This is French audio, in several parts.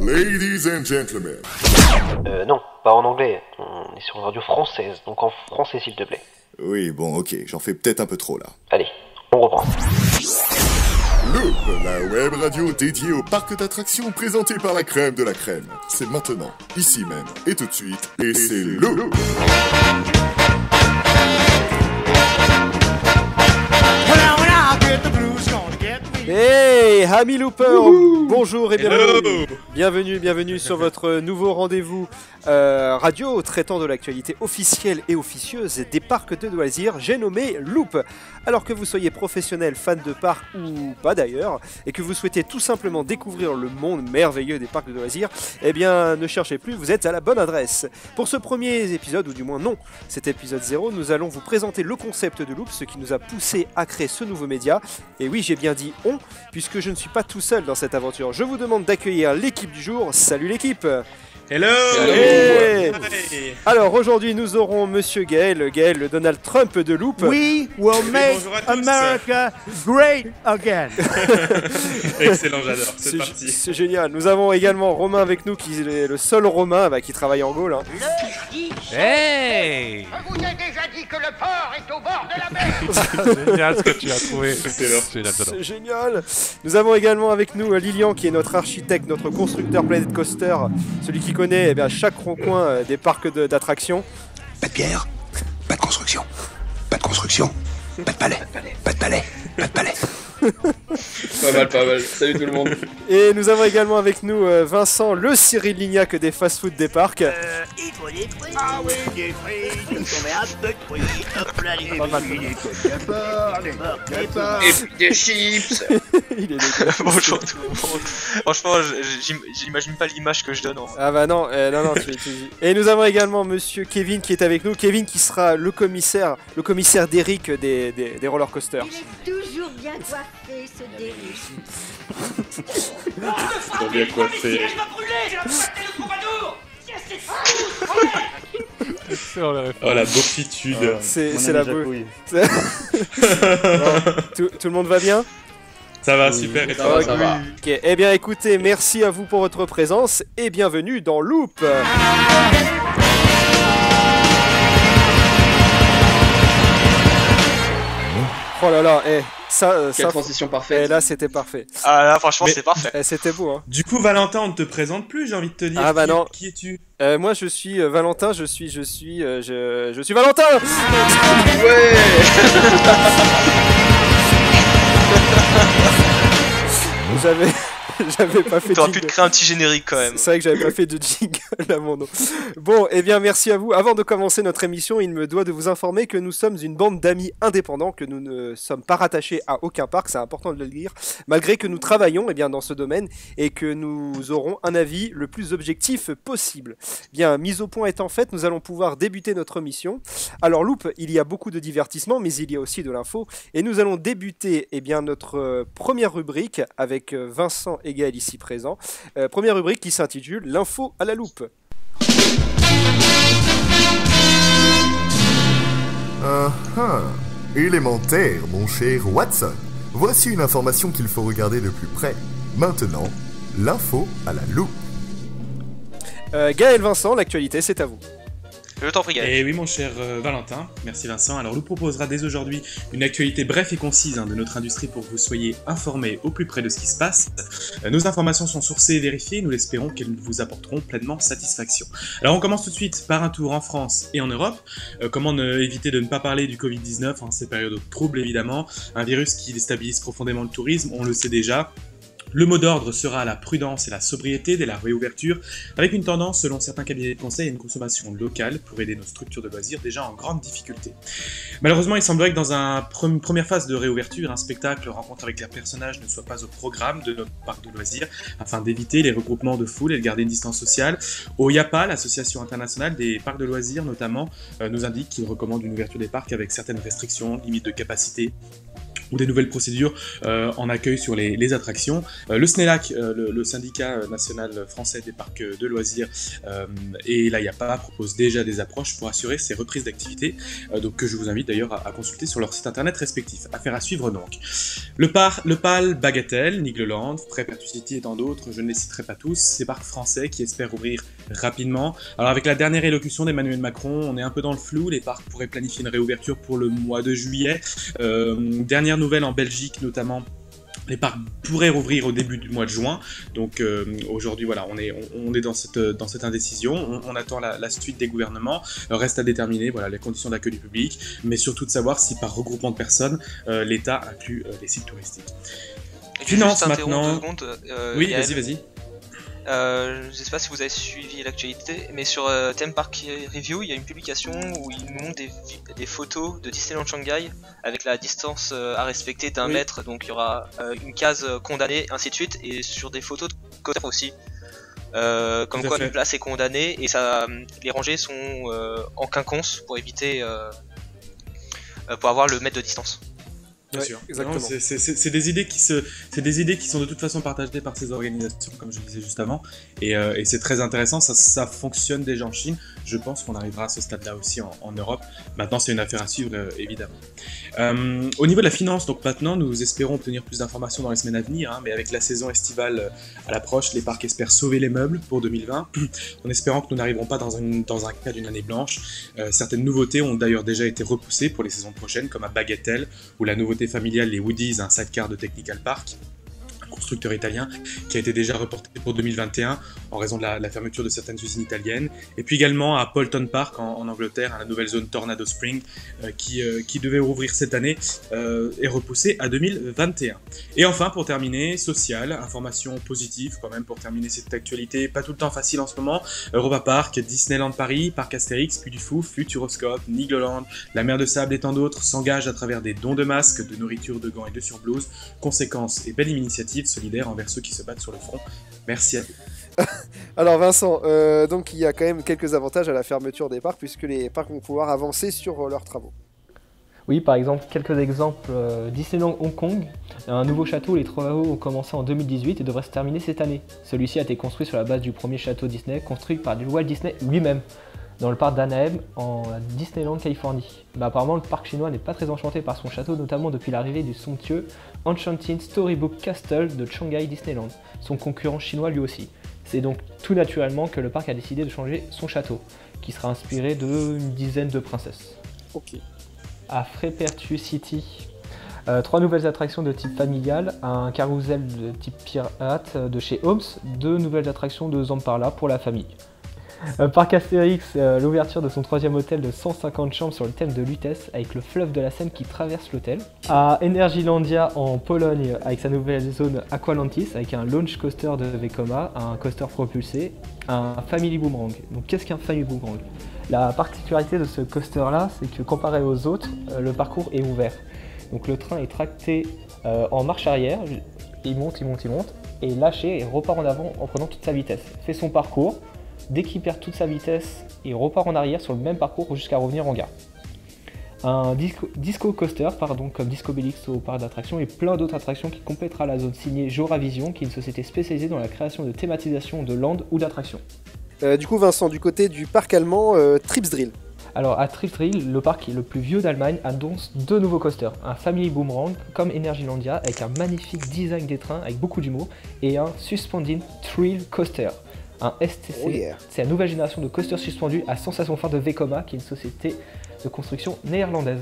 Ladies and gentlemen. Non, pas en anglais. On est sur une radio française, donc en français s'il te plaît. Oui, bon, ok, j'en fais peut-être un peu trop là. Allez, on reprend. Loop, la web radio dédiée au parc d'attractions présenté par la crème de la crème. C'est maintenant, ici même, et tout de suite, et c'est Loop. Hey, amis loopers, bonjour et bienvenue. Bienvenue sur votre nouveau rendez-vous radio traitant de l'actualité officielle et officieuse des parcs de loisirs, j'ai nommé Loop. Alors que vous soyez professionnel, fan de parcs ou pas d'ailleurs, et que vous souhaitez tout simplement découvrir le monde merveilleux des parcs de loisirs, eh bien ne cherchez plus, vous êtes à la bonne adresse. Pour ce premier épisode, ou du moins non, cet épisode 0, nous allons vous présenter le concept de Loop, ce qui nous a poussé à créer ce nouveau média. Et oui, j'ai bien dit on, puisque je ne suis pas tout seul dans cette aventure. Je vous demande d'accueillir l'équipe du jour. Salut l'équipe! Hello! Hey. Alors aujourd'hui nous aurons Monsieur Gaël, le Donald Trump de Loop. We will make America great again. Excellent, j'adore, c'est parti. C'est génial. Nous avons également Romain avec nous, qui est le seul Romain qui travaille en Gaule. Hey! Je vous ai déjà dit que le port est au bord de la mer. C'est génial ce que tu as trouvé. C'est génial. Nous avons également avec nous Lilian, qui est notre architecte, notre constructeur Planet Coaster, celui qui connaît chaque recoin des parcs d'attractions. Pas de pierre, pas de construction, pas de construction, pas de palais, pas de palais, pas de palais. Pas mal. Salut tout le monde. Et nous avons également avec nous Vincent, le Cyril Lignac des fast-food des parcs. Il faut des fruits. Ah oui, des fruits. Il faut mettre un peu de fruits. Hop là, les fruits, des côtes de porc, des porcs. Et puis des chips. Il est dégueulasse. Bonjour tout le monde. Franchement, j'imagine pas l'image que je donne. Ah bah non, Et nous avons également Monsieur Kevin qui est avec nous. Kevin qui sera le commissaire d'Eric des roller coasters. Il est toujours bien coiffé, ce Derrick. Pour bien coiffer. Oh la beaufitude. C'est la beau. Tout le monde va bien? Ça va, super, et ça va, ça va. Ok, eh bien écoutez, merci à vous pour votre présence et bienvenue dans Loop. Oh là là, quelle transition parfaite. Là c'était parfait. Ah là, franchement, c'est parfait. C'était beau, hein. Du coup, Valentin, on ne te présente plus, j'ai envie de te dire. Ah bah non. Qui es-tu? Moi je suis Valentin, je suis Valentin. Ouais. J'avais pas fait de T'aurais pu jingle. te créer un petit générique quand même. C'est vrai que j'avais pas fait de jingle à mon nom. Bon, eh bien merci à vous. Avant de commencer notre émission, il me doit de vous informer que nous sommes une bande d'amis indépendants, que nous ne sommes pas rattachés à aucun parc, c'est important de le dire, malgré que nous travaillons dans ce domaine et que nous aurons un avis le plus objectif possible. Bien, mise au point étant faite, nous allons pouvoir débuter notre mission. Alors Loop, il y a beaucoup de divertissement, mais il y a aussi de l'info, et nous allons débuter notre première rubrique avec Vincent et Gaël ici présent. Première rubrique qui s'intitule L'info à la loupe. Élémentaire, mon cher Watson. Voici une information qu'il faut regarder de plus près. Maintenant, l'info à la loupe. Gaël, Vincent, l'actualité, c'est à vous. Je t'en prie, Gaël. Et oui, mon cher Valentin, merci Vincent. Alors, nous proposera dès aujourd'hui une actualité brève et concise de notre industrie pour que vous soyez informés au plus près de ce qui se passe. Nos informations sont sourcées et vérifiées et nous l'espérons qu'elles vous apporteront pleinement satisfaction. Alors, on commence tout de suite par un tour en France et en Europe. Comment éviter de ne pas parler du Covid-19 en ces périodes troubles, évidemment. Un virus qui déstabilise profondément le tourisme, on le sait déjà. Le mot d'ordre sera la prudence et la sobriété dès la réouverture, avec une tendance, selon certains cabinets de conseil, à une consommation locale pour aider nos structures de loisirs déjà en grande difficulté. Malheureusement, il semblerait que dans une première phase de réouverture, un spectacle rencontre avec les personnages ne soit pas au programme de notre parc de loisirs, afin d'éviter les regroupements de foule et de garder une distance sociale. Au IAPA, l'association internationale des parcs de loisirs notamment, nous indique qu'il recommande une ouverture des parcs avec certaines restrictions, limites de capacité. ou des nouvelles procédures en accueil sur les attractions. Le SNELAC, le syndicat national français des parcs de loisirs, et la IAPA propose déjà des approches pour assurer ces reprises d'activité, donc que je vous invite d'ailleurs à consulter sur leur site internet respectif. Affaire à suivre donc. Le PAL, Bagatelle, Nigloland, Frais-Pertuis et tant d'autres, je ne les citerai pas tous, ces parcs français qui espèrent ouvrir rapidement. Alors avec la dernière élocution d'Emmanuel Macron, on est un peu dans le flou, les parcs pourraient planifier une réouverture pour le mois de juillet. Dernière nouvelle en Belgique notamment, les parcs pourraient rouvrir au début du mois de juin, donc aujourd'hui voilà, on est dans cette indécision, on attend la suite des gouvernements, reste à déterminer voilà, les conditions d'accueil du public, mais surtout de savoir si par regroupement de personnes, l'État inclut les sites touristiques. Finance maintenant. Oui, vas-y. Je ne sais pas si vous avez suivi l'actualité, mais sur Theme Park Review, il y a une publication où ils nous montrent des photos de Disneyland Shanghai avec la distance à respecter d'1 mètre, donc il y aura une case condamnée, ainsi de suite, et sur des photos de coaster aussi. Comme quoi une place est condamnée et les rangées sont en quinconce pour éviter pour avoir le mètre de distance. Bien sûr. Exactement. C'est des idées qui sont de toute façon partagées par ces organisations, comme je disais juste avant, et c'est très intéressant. Ça fonctionne déjà en Chine. Je pense qu'on arrivera à ce stade-là aussi en Europe. Maintenant, c'est une affaire à suivre, évidemment. Au niveau de la finance, donc maintenant, nous espérons obtenir plus d'informations dans les semaines à venir, mais avec la saison estivale à l'approche, les parcs espèrent sauver les meubles pour 2020, en espérant que nous n'arriverons pas dans un cas d'une année blanche. Certaines nouveautés ont d'ailleurs déjà été repoussées pour les saisons prochaines, comme à Bagatelle, ou la nouveauté familiale, les Woodies, un sidecar de Technical Park, un constructeur italien qui a été déjà reporté pour 2021 en raison de la fermeture de certaines usines italiennes, et puis également à Poulton Park en Angleterre, la nouvelle zone Tornado Spring qui devait rouvrir cette année est repoussée à 2021. Et enfin, pour terminer, social, information positive quand même pour terminer cette actualité pas tout le temps facile en ce moment. Europa Park, Disneyland Paris, Parc Astérix, Puy du Fou, Futuroscope, Nigloland, la mer de sable et tant d'autres s'engagent à travers des dons de masques, de nourriture, de gants et de surblouses. Conséquence et belle initiative solidaire envers ceux qui se battent sur le front. Merci à vous. Alors Vincent, donc il y a quand même quelques avantages à la fermeture des parcs puisque les parcs vont pouvoir avancer sur leurs travaux. Oui, par exemple, quelques exemples. Disneyland Hong Kong, un nouveau château, les travaux ont commencé en 2018 et devraient se terminer cette année. Celui-ci a été construit sur la base du premier château Disney, construit par Walt Disney lui-même, dans le parc d'Anaheim, en Disneyland, Californie. Apparemment, le parc chinois n'est pas très enchanté par son château, notamment depuis l'arrivée du somptueux Enchanting Storybook Castle de Shanghai Disneyland, son concurrent chinois lui aussi. C'est donc tout naturellement que le parc a décidé de changer son château, qui sera inspiré d'une dizaine de princesses. Ok. À Frais-Pertuis City, 3 nouvelles attractions de type familial, un carrousel de type pirate de chez Holmes, 2 nouvelles attractions de Zamparla pour la famille. Parc Astérix, l'ouverture de son 3e hôtel de 150 chambres sur le thème de Lutèce avec le fleuve de la Seine qui traverse l'hôtel. À Energylandia en Pologne avec sa nouvelle zone Aqualantis avec un launch coaster de Vekoma, un coaster propulsé, un Family Boomerang. Donc qu'est-ce qu'un Family Boomerang? La particularité de ce coaster là, c'est que comparé aux autres, le parcours est ouvert. Donc le train est tracté en marche arrière, il monte, et lâché et repart en avant en prenant toute sa vitesse. Fait son parcours. Dès qu'il perd toute sa vitesse, il repart en arrière sur le même parcours jusqu'à revenir en gare. Un disco coaster, comme Disco Bellix au parc d'attractions et plein d'autres attractions qui complétera la zone signée Joravision, qui est une société spécialisée dans la création de thématisation de land ou d'attractions. Du coup Vincent, du côté du parc allemand, Tripsdrill. Alors à Tripsdrill, le parc qui est le plus vieux d'Allemagne, annonce 2 nouveaux coasters. Un Family Boomerang comme Energylandia avec un magnifique design des trains avec beaucoup d'humour et un Suspending Thrill Coaster. Un STC, c'est la nouvelle génération de coasters suspendus à sensation forte de Vekoma, qui est une société de construction néerlandaise.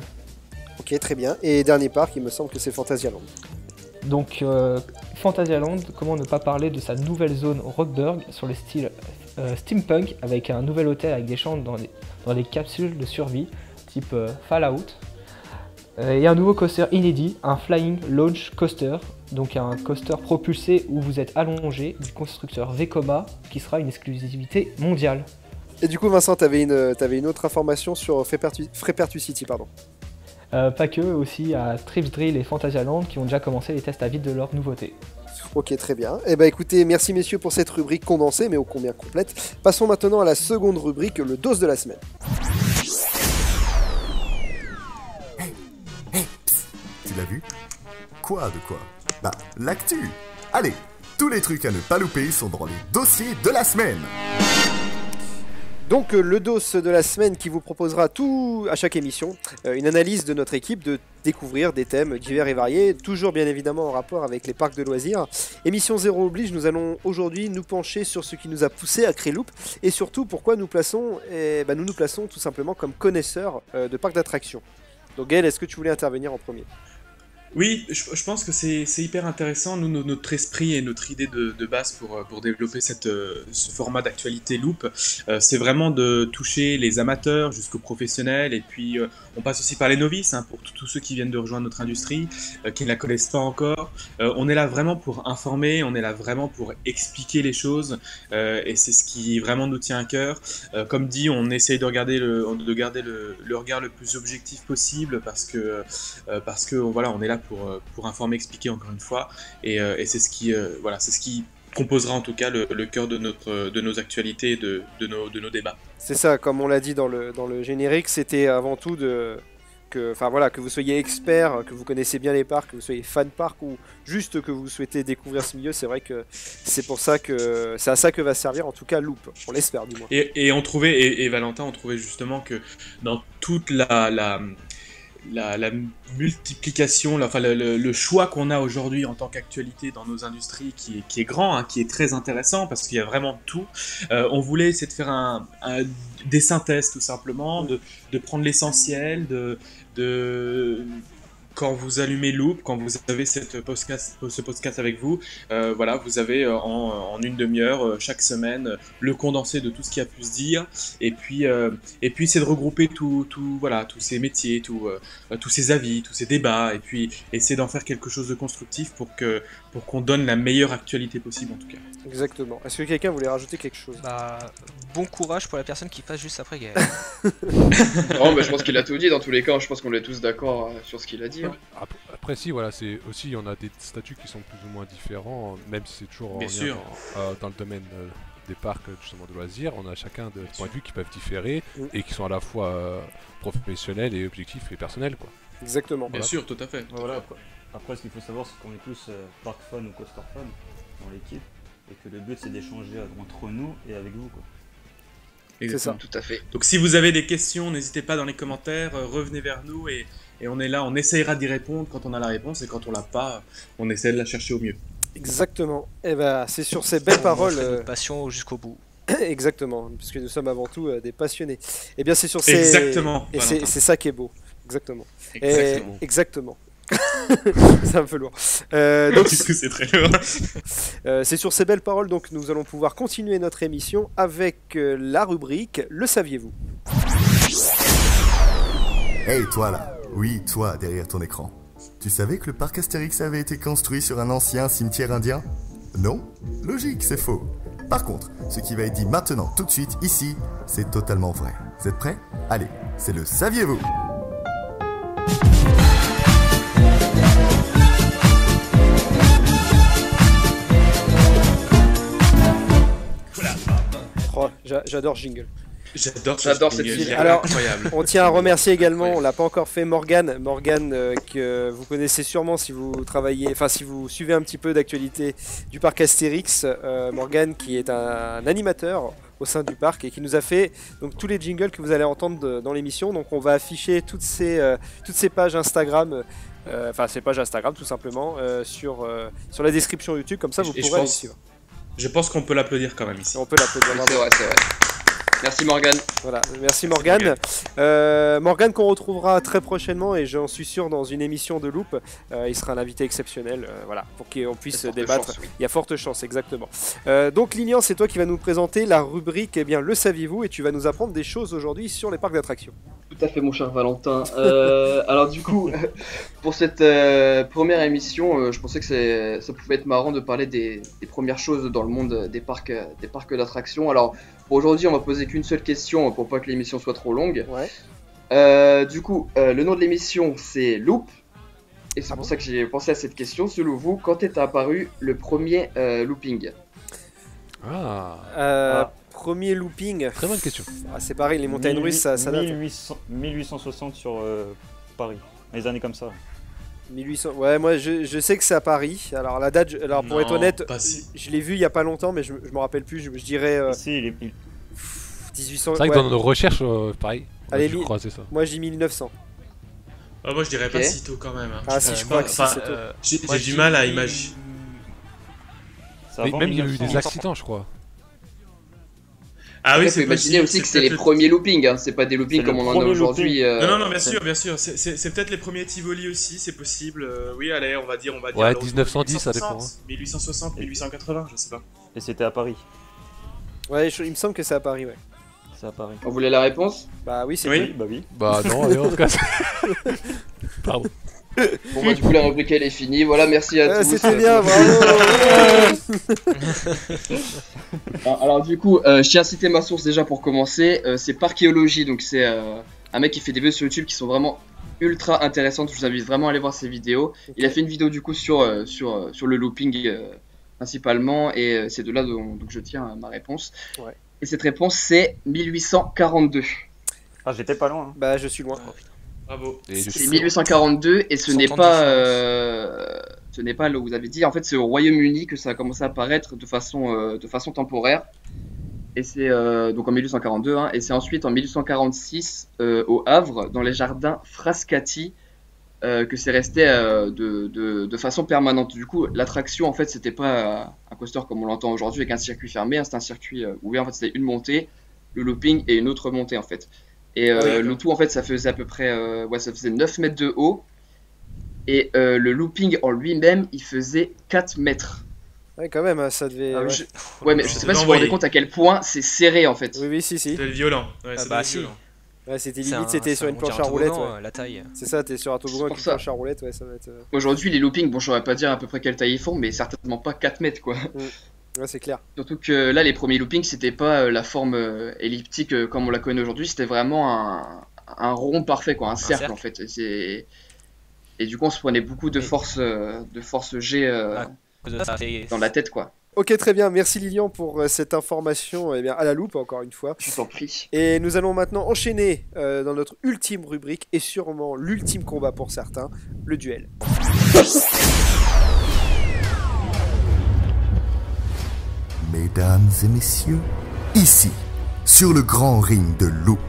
Ok, très bien. Et dernier parc, il me semble que c'est Phantasialand. Donc, Phantasialand, comment ne pas parler de sa nouvelle zone Rockburg sur le style steampunk, avec un nouvel hôtel avec des chambres dans des capsules de survie, type Fallout. Et un nouveau coaster inédit, un Flying Launch Coaster, donc un coaster propulsé où vous êtes allongé du constructeur Vekoma, qui sera une exclusivité mondiale. Et du coup Vincent, t'avais une autre information sur Frais-Pertuis City, pardon. Pas que, aussi à Tripsdrill et Phantasialand qui ont déjà commencé les tests à vide de leurs nouveautés. Ok, très bien. Eh ben écoutez, merci messieurs pour cette rubrique condensée mais ô combien complète. Passons maintenant à la seconde rubrique, le dose de la semaine. Tu l'as vu? quoi? Bah, l'actu. Allez, tous les trucs à ne pas louper sont dans les dossiers de la semaine. Donc le dos de la semaine qui vous proposera tout à chaque émission, une analyse de notre équipe, de découvrir des thèmes divers et variés, toujours bien évidemment en rapport avec les parcs de loisirs. Émission 0 oblige, nous allons aujourd'hui nous pencher sur ce qui nous a poussé à créer Loop et surtout pourquoi nous nous plaçons tout simplement comme connaisseurs de parcs d'attractions. Donc Gaël, est-ce que tu voulais intervenir en premier ? Oui, je pense que c'est hyper intéressant, nous, notre esprit et notre idée de base pour développer ce format d'actualité Loop, c'est vraiment de toucher les amateurs jusqu'aux professionnels, et puis on passe aussi par les novices, hein, pour tous ceux qui viennent de rejoindre notre industrie, qui ne la connaissent pas encore. On est là vraiment pour informer, on est là vraiment pour expliquer les choses, et c'est ce qui vraiment nous tient à cœur. Comme dit, on essaye de garder le regard le plus objectif possible, parce que voilà, on est là pour informer, expliquer encore une fois, et c'est ce qui composera en tout cas le cœur de nos actualités et de nos débats. C'est ça, comme on l'a dit dans le générique, c'était avant tout que vous soyez expert, que vous connaissez bien les parcs, que vous soyez fan parc ou juste que vous souhaitez découvrir ce milieu. C'est vrai que c'est à ça que va servir en tout cas Loop, on l'espère du moins. Et on trouvait, et Valentin, on trouvait justement que dans toute la multiplication, le choix qu'on a aujourd'hui en tant qu'actualité dans nos industries qui est grand, hein, qui est très intéressant parce qu'il y a vraiment tout. On voulait essayer de faire des synthèses tout simplement, de prendre l'essentiel, quand vous allumez Loop, quand vous avez ce podcast avec vous, voilà, vous avez en une demi-heure chaque semaine le condensé de tout ce qui a pu se dire, et puis c'est de regrouper tous ces métiers, tous ces avis, tous ces débats, et puis essayer d'en faire quelque chose de constructif pour qu'on donne la meilleure actualité possible en tout cas. Exactement. Est-ce que quelqu'un voulait rajouter quelque chose ? Bon courage pour la personne qui passe juste après Gaël. Non, mais je pense qu'il a tout dit dans tous les cas, je pense qu'on est tous d'accord sur ce qu'il a dit. Hein. Après si, voilà, c'est aussi, on a des statuts qui sont plus ou moins différents, même si c'est toujours dans le domaine des parcs justement de loisirs, on a chacun des points de vue qui peuvent différer et qui sont à la fois professionnels et objectifs et personnels, quoi. Exactement. Bien sûr, tout à fait. Voilà, quoi. Après, ce qu'il faut savoir, c'est qu'on est tous park fun ou coaster fun dans l'équipe, et que le but c'est d'échanger entre nous et avec vous, quoi. Exactement. C'est ça, tout à fait. Donc si vous avez des questions, n'hésitez pas dans les commentaires, revenez vers nous et on est là, on essayera d'y répondre quand on a la réponse, et quand on l'a pas, on essaie de la chercher au mieux. Exactement. Et c'est sur ces belles paroles. Notre passion jusqu'au bout. Exactement, puisque nous sommes avant tout des passionnés. Et bien c'est sur ces. Exactement. Et c'est ça qui est beau. Exactement. Exactement. C'est un peu lourd. Donc, c'est très lourd. C'est sur ces belles paroles donc nous allons pouvoir continuer notre émission avec la rubrique Le saviez-vous ? Hey toi là, oui toi derrière ton écran. Tu savais que le parc Astérix avait été construit sur un ancien cimetière indien ? Non ? Logique, c'est faux. Par contre, ce qui va être dit maintenant tout de suite ici, c'est totalement vrai. Vous êtes prêts ? Allez, c'est le saviez-vous ? Oh, j'adore jingle. J'adore cette jingle. Alors, incroyable. On tient à remercier également, on l'a pas encore fait, Morgane, que vous connaissez sûrement si vous si vous suivez un petit peu d'actualité du parc Astérix. Morgane qui est un animateur au sein du parc et qui nous a fait donc tous les jingles que vous allez entendre dans l'émission. Donc on va afficher toutes ces pages Instagram. Ces pages Instagram tout simplement sur la description YouTube, comme ça vous pourrez les suivre. Je pense qu'on peut l'applaudir quand même ici. On peut l'applaudir. C'est vrai. Merci Morgane. Voilà, merci Morgane. Morgane qu'on retrouvera très prochainement et j'en suis sûr dans une émission de Loop. Il sera un invité exceptionnel, pour qu'on puisse débattre. Chance, oui. Il y a forte chance, exactement. Donc Lilian, c'est toi qui vas nous présenter la rubrique Le saviez-vous, et tu vas nous apprendre des choses aujourd'hui sur les parcs d'attractions. Tout à fait mon cher Valentin. Alors du coup, pour cette première émission, je pensais que ça pouvait être marrant de parler des premières choses dans le monde des parcs d'attractions. Alors pour aujourd'hui, on va poser qu'une seule question pour pas que l'émission soit trop longue. Ouais. Du coup, le nom de l'émission c'est Loop. Et c'est pour ça que j'ai pensé à cette question. Selon vous, quand est apparu le premier looping ? Premier looping. Très bonne question. C'est pareil, les montagnes russes, ça date. 1860 sur Paris. Les années comme ça. 1800. Ouais, moi je sais que c'est à Paris. Alors la date, alors pour être honnête, je l'ai vu il y a pas longtemps, mais je me rappelle plus. Je dirais. Si, il est. 1800. C'est vrai que dans nos recherches, pareil, on a Allez, dû croiser ça. Moi je dis 1900. Moi je dirais pas si tôt quand même. Hein. Ah si, je crois que si, c'est tôt. J'ai du mal à imaginer. Même il y a eu des accidents, je crois. Ah oui, c'est imaginer aussi que c'est les premiers loopings, hein. C'est pas des loopings comme on en a aujourd'hui. Non, bien sûr. C'est peut-être les premiers Tivoli aussi, c'est possible. Oui, allez, on va dire. Ouais, 1910, ça dépend. 1860, 1880, je sais pas. Et c'était à Paris. Ouais, il me semble que c'est à Paris, ouais. C'est à Paris. On voulait la réponse? Bah oui, c'est oui. Bah oui. Bah non, allez, en tout cas. Pardon. Bon bah du coup la rubrique elle est finie, voilà, merci à tous. C'était bien, bravo. Alors du coup, je tiens à citer ma source déjà pour commencer, c'est Parkéologie, donc c'est un mec qui fait des vidéos sur YouTube qui sont vraiment ultra intéressantes, je vous invite vraiment à aller voir ses vidéos. Okay. Il a fait une vidéo du coup sur le looping principalement, et c'est de là donc je tiens à ma réponse. Ouais. Et cette réponse c'est 1842. Ah j'étais pas loin. Hein. Bah je suis loin. Bravo. C'est 1842 et ce n'est pas là où vous avez dit. En fait, c'est au Royaume-Uni que ça a commencé à apparaître de façon temporaire. Et c'est donc en 1842, hein, et c'est ensuite en 1846 au Havre, dans les jardins Frascati, que c'est resté de façon permanente. Du coup, l'attraction en fait, c'était pas un coaster comme on l'entend aujourd'hui avec un circuit fermé, hein, c'était un circuit ouvert. En fait, c'était une montée, le looping et une autre montée en fait. Et le tout en fait ça faisait à peu près ça faisait 9 mètres de haut, et le looping en lui-même il faisait 4 mètres. Ouais quand même, ça devait... Ouais mais je sais pas si vous vous rendez compte à quel point c'est serré en fait. Oui si. C'était violent. Ouais, violent. Ouais, c'était limite, c'était sur une planche à roulettes. Ouais. La taille. C'est ça, t'es sur un toboggan avec une planche à roulettes, ouais, ça va être... Aujourd'hui les loopings, bon je saurais pas dire à peu près quelle taille ils font, mais certainement pas 4 mètres quoi. Ouais, c'est clair. Surtout que là, les premiers loopings, c'était pas la forme elliptique comme on la connaît aujourd'hui, c'était vraiment un rond parfait, quoi, un cercle en fait. Et du coup, on se prenait beaucoup de force G dans la tête, quoi. Ok, très bien. Merci Lilian pour cette information à la loupe, encore une fois. Je t'en prie. Et nous allons maintenant enchaîner dans notre ultime rubrique, et sûrement l'ultime combat pour certains, le duel. Mesdames et messieurs, ici, sur le grand ring de Loop,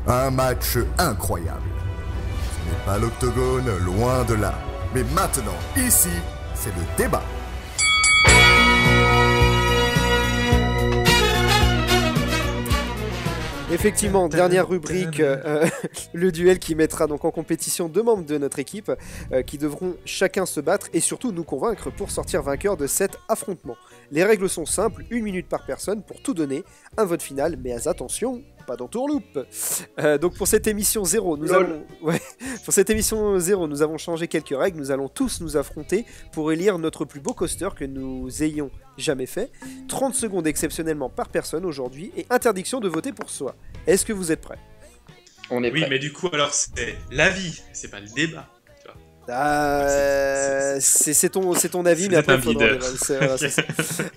un match incroyable. Ce n'est pas l'octogone, loin de là. Mais maintenant, ici, c'est le débat. Effectivement, dernière rubrique, le duel qui mettra donc en compétition deux membres de notre équipe qui devront chacun se battre et surtout nous convaincre pour sortir vainqueur de cet affrontement. Les règles sont simples, 1 minute par personne pour tout donner, un vote final, mais attention, pas d'entourloupe. Donc pour cette émission 0, nous avons changé quelques règles, nous allons tous nous affronter pour élire notre plus beau coaster que nous ayons jamais fait. 30 secondes exceptionnellement par personne aujourd'hui et interdiction de voter pour soi. Est-ce que vous êtes prêts? On est prêts. Oui, mais du coup alors c'est l'avis, c'est pas le débat. C'est ton avis, mais après il faudra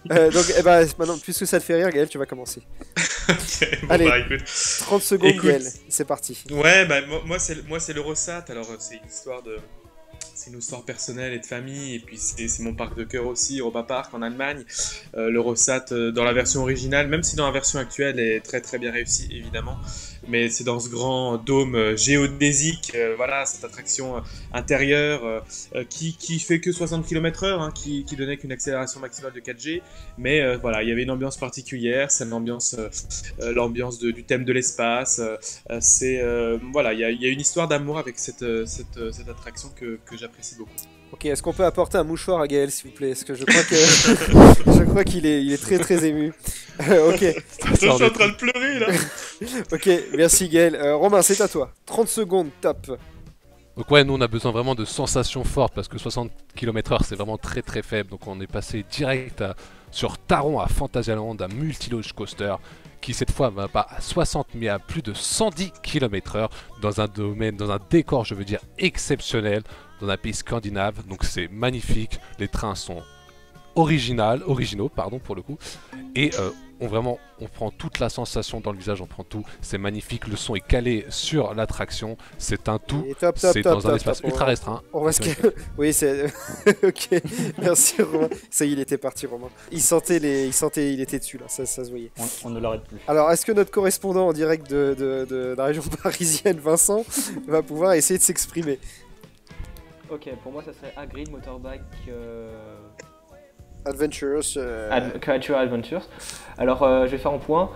donc maintenant, puisque ça te fait rire, Gaël, tu vas commencer. Okay, bon, allez, bah, écoute. 30 secondes, écoute, Gaël, c'est parti. Ouais, bah moi c'est l'Eurosat, alors c'est une histoire personnelle et de famille, et puis c'est mon parc de cœur aussi, Europa Park en Allemagne. L'Eurosat dans la version originale, même si dans la version actuelle est très très bien réussie évidemment, mais c'est dans ce grand dôme géodésique, voilà, cette attraction intérieure qui fait que 60 km/h, hein, qui donnait qu'une accélération maximale de 4G, mais voilà, il y avait une ambiance particulière, c'est l'ambiance du thème de l'espace, voilà, il y a une histoire d'amour avec cette attraction que j'apprécie beaucoup. Ok, est-ce qu'on peut apporter un mouchoir à Gaël, s'il vous plaît? Parce que je crois qu'il est très très ému. Ok. Je suis en train de pleurer là. Ok, merci Gaël. Romain, c'est à toi. 30 secondes, top. Donc ouais, nous on a besoin vraiment de sensations fortes parce que 60 km/h c'est vraiment très très faible. Donc on est passé direct sur Taron à Phantasialand, un multi-loge coaster qui cette fois va pas à 60 mais à plus de 110 km/h dans un domaine, dans un décor je veux dire exceptionnel, dans un pays scandinave. Donc c'est magnifique, les trains sont originaux, pour le coup, et on prend toute la sensation dans le visage, on prend tout, c'est magnifique, le son est calé sur l'attraction, c'est un tout, c'est dans un espace ultra restreint. On va oui, c'est... ok, merci Romain. Ça y est, il était parti Romain. Il était dessus là, ça se voyait. On ne l'arrête plus. Alors, est-ce que notre correspondant en direct de la région parisienne, Vincent, va pouvoir essayer de s'exprimer? Ok, pour moi ça serait Hagrid Motorbike... Adventures. Creature Adventures. Alors, je vais faire un point.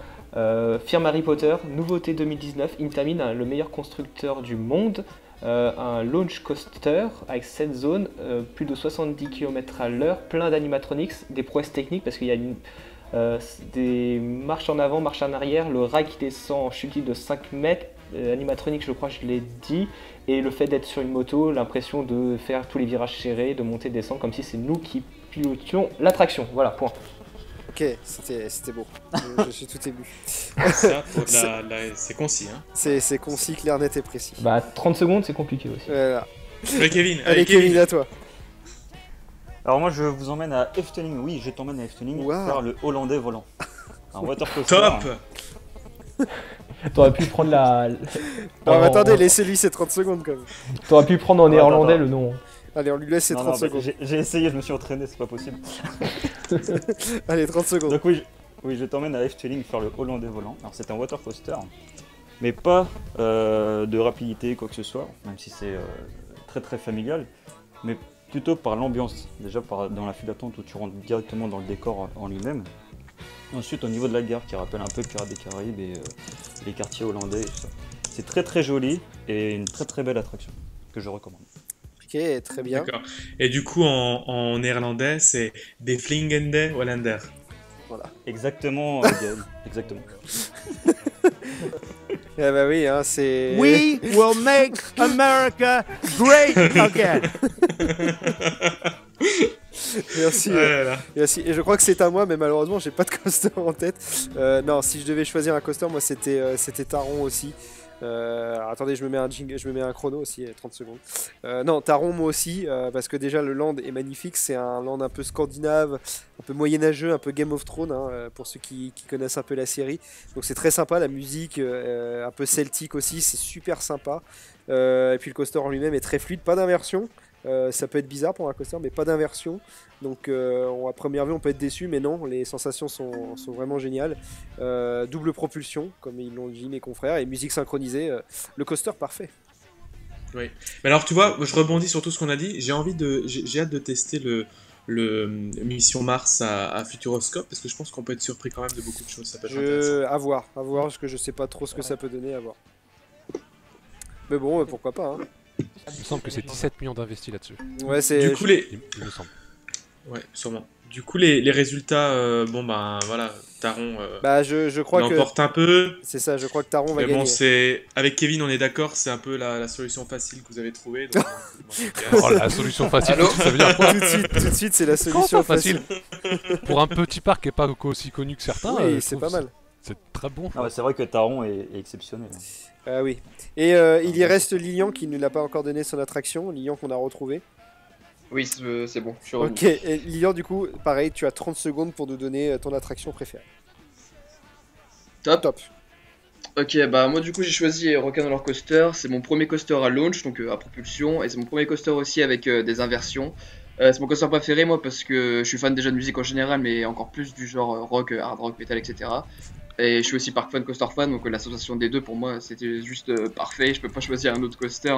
Firme Harry Potter, nouveauté 2019, Intamin, le meilleur constructeur du monde. Un launch coaster avec 7 zones, plus de 70 km à l'heure, plein d'animatronics, des prouesses techniques parce qu'il y a des marches en avant, marches en arrière, le rail qui descend en chute libre de 5 mètres, animatronics je crois je l'ai dit, et le fait d'être sur une moto, l'impression de faire tous les virages serrés, de monter, descendre comme si c'est nous qui pilotions l'attraction, voilà, point. Ok, c'était beau, je suis tout ému. C'est concis, hein. C'est concis, clair, net et précis. Bah 30 secondes c'est compliqué aussi. Voilà. Allez Kevin, à toi. Alors moi je vous emmène à Efteling, oui je t'emmène à Efteling faire le Hollandais volant. Un water coaster. Top. T'aurais pu prendre la... Non mais attendez, laissez-lui ces 30 secondes quand même. T'aurais pu prendre en néerlandais le nom. Allez, on lui laisse ses 30 secondes. J'ai essayé, je me suis entraîné, c'est pas possible. Allez, 30 secondes. Donc oui, je t'emmène à Efteling faire le Hollandais volant. Alors c'est un water coaster, mais pas de rapidité, quoi que ce soit, même si c'est très très familial, mais plutôt par l'ambiance. Déjà dans la file d'attente où tu rentres directement dans le décor en lui-même. Ensuite au niveau de la gare qui rappelle un peu Pirates des Caraïbes et les quartiers hollandais et tout ça. C'est très très joli et une très très belle attraction que je recommande. Ok, très bien. D'accord. Et du coup, en néerlandais, c'est des Flingende Hollander. Voilà. Exactement, Gaël. Exactement. Eh bah oui, hein, c'est... We will make America great again. Merci, merci. Et je crois que c'est à moi, mais malheureusement, j'ai pas de coaster en tête. Non, si je devais choisir un coaster, moi, c'était Taron aussi. Attendez, je me mets un chrono aussi, 30 secondes. Non, Taron moi aussi, parce que déjà le land est magnifique, c'est un land un peu scandinave, un peu moyenâgeux, un peu Game of Thrones, hein, pour ceux qui connaissent un peu la série. Donc c'est très sympa, la musique un peu celtique aussi, c'est super sympa. Et puis le coaster en lui-même est très fluide, pas d'inversion. Ça peut être bizarre pour un coaster, mais pas d'inversion. Donc à première vue on peut être déçu, mais non, les sensations sont vraiment géniales. Double propulsion, comme ils l'ont dit mes confrères, et musique synchronisée, le coaster parfait. Oui, mais alors tu vois, je rebondis sur tout ce qu'on a dit, j'ai hâte de tester le Mission Mars à Futuroscope, parce que je pense qu'on peut être surpris quand même de beaucoup de choses, ça peut être intéressant. À voir, parce que je sais pas trop ce que ça peut donner, à voir. Mais bon, pourquoi pas, hein. Il me semble que c'est 17 millions d'investis là-dessus. Ouais, c'est... Du coup, il me semble. Ouais, sûrement. Du coup, les résultats, bon ben voilà, Taron je crois l'emporte un peu. C'est ça, je crois que Taron va gagner. Mais bon, c'est... Avec Kevin, on est d'accord, c'est un peu la solution facile que vous avez trouvée. Donc... Oh, la solution facile, ça veut dire quoi? Tout de suite, c'est la solution facile. Pour un petit parc qui n'est pas aussi connu que certains, oui, c'est pas mal. C'est très bon. Ah ouais, c'est vrai que Taron est exceptionnel. Ah oui. Et il y reste Lilian qui ne l'a pas encore donné son attraction, Lilian qu'on a retrouvé. Oui, c'est bon, je suis revenu. Ok, et Lilian, du coup, pareil, tu as 30 secondes pour nous donner ton attraction préférée. Top. Ok, bah moi du coup j'ai choisi Rock 'n' Roller Coaster, c'est mon premier coaster à launch, donc à propulsion, et c'est mon premier coaster aussi avec des inversions. C'est mon coaster préféré moi parce que je suis fan déjà de musique en général, mais encore plus du genre rock, hard rock, metal, etc. Et je suis aussi park fan, coaster fan, donc l'association des deux pour moi c'était juste parfait, je peux pas choisir un autre coaster.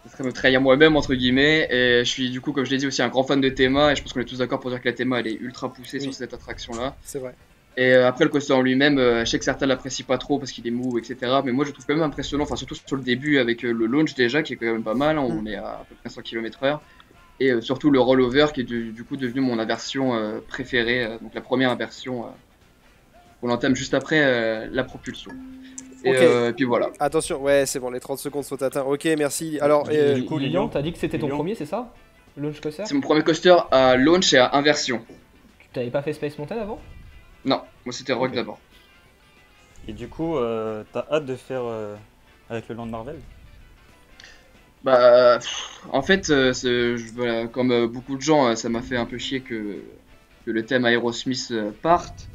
Ça serait me trahir moi-même entre guillemets, et je suis du coup comme je l'ai dit aussi un grand fan de Théma, et je pense qu'on est tous d'accord pour dire que la Théma elle est ultra poussée sur cette attraction là. C'est vrai. Et après le coaster en lui-même, je sais que certains l'apprécient pas trop parce qu'il est mou, etc. Mais moi je le trouve quand même impressionnant, enfin surtout sur le début avec le launch déjà qui est quand même pas mal, on est à peu près 100 km/h. Et surtout le rollover qui est du coup devenu mon inversion préférée, donc la première inversion qu'on entame juste après la propulsion. Et, et puis voilà. Attention, ouais c'est bon, les 30 secondes sont atteints. Ok, merci. Alors, du coup Lilian, t'as dit que c'était ton premier, c'est ça? Launch coaster? C'est mon premier coaster à launch et à inversion. Tu t'avais pas fait Space Mountain avant? Non, moi c'était Rock d'abord. Et du coup, t'as hâte de faire avec le Land Marvel? En fait, voilà, comme beaucoup de gens, ça m'a fait un peu chier que le thème Aerosmith parte.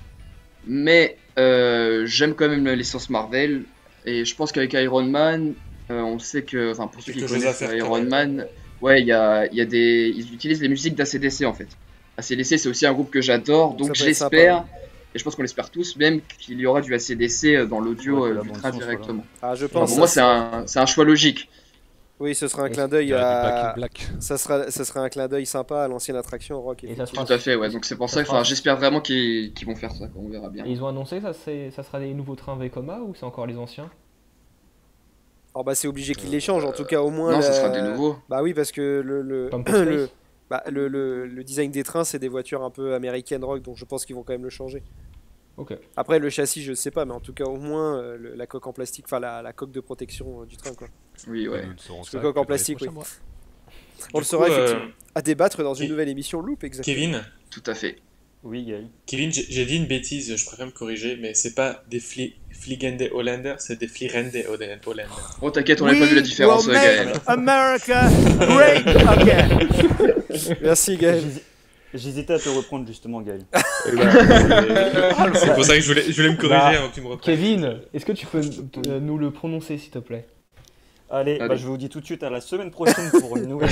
Mais j'aime quand même la licence Marvel. Et je pense qu'avec Iron Man, on sait que, enfin pour ceux qui connaissent Iron Man, ouais, ils utilisent les musiques d'ACDC en fait. ACDC c'est aussi un groupe que j'adore, donc j'espère, et je pense qu'on l'espère tous, même qu'il y aura du ACDC dans l'audio du train directement. Ah, je pense. Pour moi c'est un choix logique. Oui, ce sera un clin d'œil ça sera un clin d'œil sympa à l'ancienne attraction Rock. Tout à fait, ouais. Donc c'est pour ça que j'espère vraiment qu'ils vont faire ça, on verra bien. Et ils ont annoncé que ça sera des nouveaux trains Vekoma ou c'est encore les anciens? Oh bah c'est obligé qu'ils les changent, en tout cas au moins. Non, ça sera des nouveaux. Bah oui, parce que le design des trains c'est des voitures un peu américaines rock, donc je pense qu'ils vont quand même le changer. Ok. Après le châssis je sais pas, mais en tout cas au moins la coque en plastique, enfin la coque de protection du train quoi. Oui, ouais. Le coque en plastique, oui. On le saura effectivement. À débattre dans une nouvelle émission Loop, exactement. Kevin. Tout à fait. Oui, Gaël. Kevin, j'ai dit une bêtise, je préfère me corriger, mais c'est pas des Fliegende Holländer, c'est des Flirende Holländer. Oh t'inquiète, on n'a pas vu la différence, Gaël. America great again. Merci Gaël. J'hésitais à te reprendre justement, Gaël. C'est pour ça que je voulais me corriger avant que tu me reprennes. Kevin, est-ce que tu peux nous le prononcer s'il te plaît? Allez. Je vous dis tout de suite à la semaine prochaine pour une nouvelle.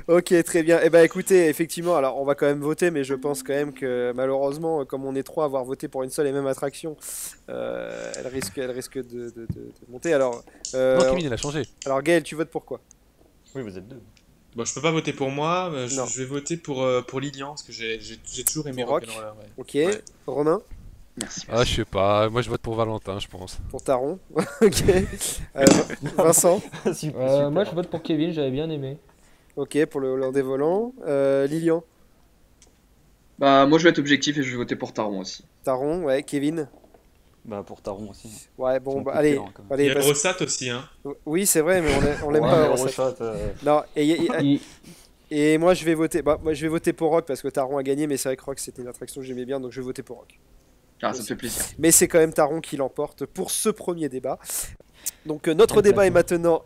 Ok, très bien. Eh ben écoutez, effectivement, alors on va quand même voter, mais je pense quand même que malheureusement, comme on est trois à avoir voté pour une seule et même attraction, elle risque de monter. Alors, non, Kevin, il a changé. Alors Gaël, tu votes pour quoi? Oui, vous êtes deux. Bon, je peux pas voter pour moi, je vais voter pour Lilian, parce que j'ai toujours aimé Rock'n'Roller. Ouais. Ok, ouais. Romain? Merci. Ah, je sais pas, moi je vote pour Valentin, je pense. Pour Taron. Ok. Vincent? Moi je vote pour Kevin, j'avais bien aimé. Ok, pour le Hollandais volant. Lilian? Bah, moi je vais être objectif et je vais voter pour Taron aussi. Taron, ouais. Kevin? Bah, pour Taron aussi. Ouais, bon, bah, allez. Il y a Rossat aussi, hein. Oui, c'est vrai, mais on l'aime pas, Rossat. Non, et moi je vais voter. Bah, moi je vais voter pour Rock parce que Taron a gagné, mais c'est vrai que Rock c'était une attraction que j'aimais bien, donc je vais voter pour Rock. Ah, ça me fait plaisir. Mais c'est quand même Taron qui l'emporte pour ce premier débat. Donc notre débat est maintenant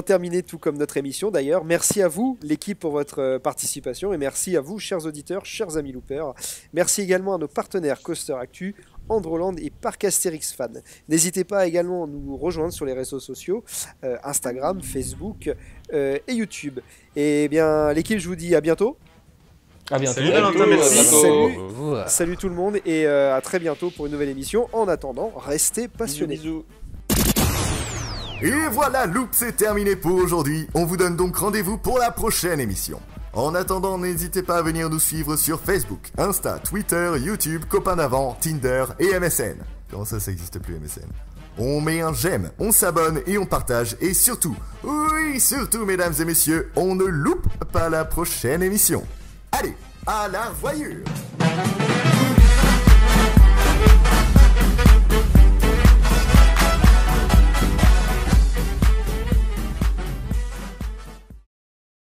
terminé, tout comme notre émission d'ailleurs. Merci à vous l'équipe pour votre participation et merci à vous chers auditeurs, chers amis loopers. Merci également à nos partenaires Coaster Actu, Androland et Parc Astérix Fan. N'hésitez pas également à nous rejoindre sur les réseaux sociaux, Instagram, Facebook et YouTube. Et bien l'équipe, je vous dis à bientôt. À bientôt. Salut Valentin, merci. Salut tout le monde et à très bientôt pour une nouvelle émission. En attendant, restez passionnés. Bisous. Et voilà, Loop, c'est terminé pour aujourd'hui. On vous donne donc rendez-vous pour la prochaine émission. En attendant, n'hésitez pas à venir nous suivre sur Facebook, Insta, Twitter, YouTube, Copain d'Avant, Tinder et MSN. Comment ça existe plus MSN? On met un j'aime, on s'abonne et on partage. Et surtout, oui, surtout mesdames et messieurs, on ne loupe pas la prochaine émission. Allez, à la revoyure!